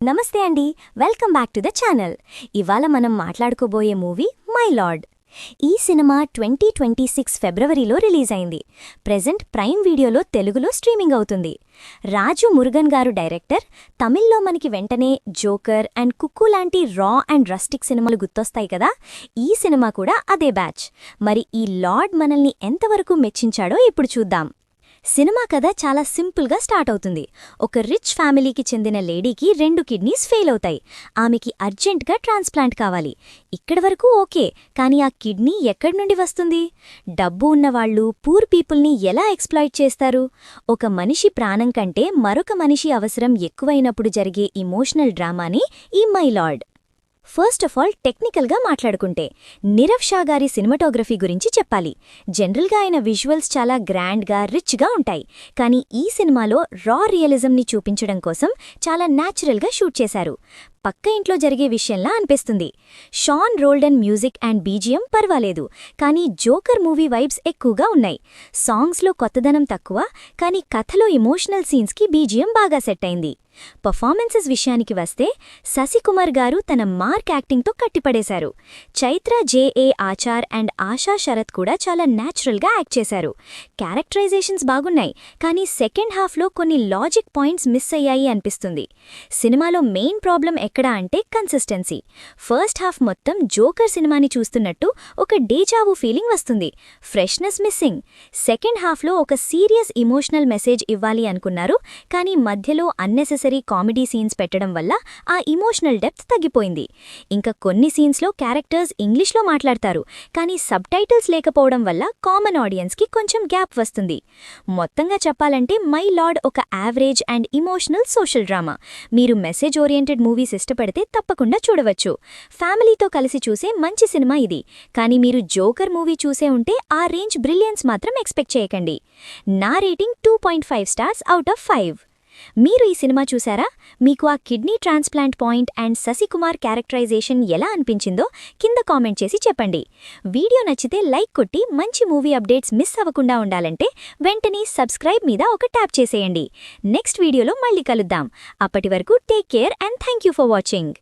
నమస్తే అండి, welcome back to the channel. ఇవాళ మనం మాట్లాడుకోబోయే మూవీ మై లార్డ్. ఈ సినిమా 2026 ఫిబ్రవరిలో రిలీజ్ అయింది. ప్రెజెంట్ ప్రైమ్ వీడియోలో తెలుగులో స్ట్రీమింగ్ అవుతుంది. రాజు మురుగన్ గారు డైరెక్టర్. తమిళ్లో మనకి వెంటనే జోకర్ అండ్ కుక్కు లాంటి రా అండ్ రస్టిక్ సినిమాలు గుర్తొస్తాయి కదా. ఈ సినిమా కూడా అదే బ్యాచ్. మరి ఈ లార్డ్ మనల్ని ఎంతవరకు మెచ్చించాడో ఇప్పుడు చూద్దాం. సినిమా కథ చాలా సింపుల్గా స్టార్ట్ అవుతుంది. ఒక రిచ్ ఫ్యామిలీకి చెందిన లేడీకి 2 కిడ్నీస్ ఫెయిల్ అవుతాయి. ఆమెకి అర్జెంట్గా ట్రాన్స్ప్లాంట్ కావాలి. ఇక్కడి వరకు ఓకే, కానీ ఆ కిడ్నీ ఎక్కడి నుండి వస్తుంది? డబ్బు ఉన్నవాళ్లు పూర్ పీపుల్ని ఎలా ఎక్స్‌ప్లాయిట్ చేస్తారు? ఒక మనిషి ప్రాణం కంటే మరొక మనిషి అవసరం ఎక్కువైనప్పుడు జరిగే ఇమోషనల్ డ్రామాని ఈ my lord. First of all టెక్నికల్గా మాట్లాడుకుంటే నీరవ్ షా గారి సినిమాటోగ్రఫీ గురించి చెప్పాలి. జనరల్గా ఆయన విజువల్స్ చాలా గ్రాండ్గా రిచ్గా ఉంటాయి, కానీ ఈ సినిమాలో రా రియలిజంని చూపించడం కోసం చాలా న్యాచురల్గా షూట్ చేశారు. పక్క ఇంట్లో జరిగే విషయంలా అనిపిస్తుంది. షాన్ రోల్డన్ మ్యూజిక్ అండ్ బీజిఎం పర్వాలేదు, కానీ జోకర్ మూవీ వైబ్స్ ఎక్కువగా ఉన్నాయి. సాంగ్స్లో కొత్తదనం తక్కువ, కానీ కథలో ఇమోషనల్ సీన్స్కి బీజిఎం బాగా సెట్ అయింది. పర్ఫార్మెన్సెస్ విషయానికి వస్తే శశికుమార్ గారు తన మార్క్ యాక్టింగ్తో కట్టిపడేశారు. చైత్ర జేఏ ఆచార్ అండ్ ఆశా శరత్ కూడా చాలా న్యాచురల్గా యాక్ట్ చేశారు. క్యారెక్టరైజేషన్స్ బాగున్నాయి, కానీ సెకండ్ హాఫ్లో కొన్ని లాజిక్ పాయింట్స్ మిస్ అయ్యాయి అనిపిస్తుంది. సినిమాలో మెయిన్ ప్రాబ్లం ఎక్కడా అంటే కన్సిస్టెన్సీ. ఫస్ట్ హాఫ్ మొత్తం జోకర్ సినిమాని చూస్తున్నట్టు ఒక డేజావు ఫీలింగ్ వస్తుంది. Freshness missing. సెకండ్ హాఫ్లో ఒక సీరియస్ ఇమోషనల్ మెసేజ్ ఇవ్వాలి అనుకున్నారు, కానీ మధ్యలో అన్నెసెసరీ కామెడీ సీన్స్ పెట్టడం వల్ల ఆ ఇమోషనల్ డెప్త్ తగ్గిపోయింది. ఇంకా కొన్ని సీన్స్లో క్యారెక్టర్స్ ఇంగ్లీష్లో మాట్లాడతారు, కానీ సబ్టైటిల్స్ లేకపోవడం వల్ల కామన్ ఆడియన్స్కి కొంచెం గ్యాప్ వస్తుంది. మొత్తంగా చెప్పాలంటే మై లార్డ్ ఒక average and emotional social drama. మీరు మెసేజ్ ఓరియంటెడ్ మూవీస్ ఇష్టపడితే తప్పకుండా చూడవచ్చు. ఫ్యామిలీతో కలిసి చూసే మంచి సినిమా ఇది, కానీ మీరు జోకర్ మూవీ చూసే ఉంటే ఆ రేంజ్ బ్రిలియన్స్ మాత్రం ఎక్స్పెక్ట్ చేయకండి. నా రేటింగ్ 2.5 స్టార్స్ అవుట్ ఆఫ్ 5. మీరు ఈ సినిమా చూసారా? మీకు ఆ kidney transplant point and Sasikumar characterisation ఎలా అనిపించిందో కింద కామెంట్ చేసి చెప్పండి. వీడియో నచ్చితే లైక్ కొట్టి మంచి మూవీ అప్డేట్స్ మిస్ అవ్వకుండా ఉండాలంటే వెంటనే సబ్స్క్రైబ్ మీద ఒక ట్యాప్ చేసేయండి. నెక్స్ట్ వీడియోలో మళ్ళీ కలుద్దాం. అప్పటి వరకు take care and thank you for watching.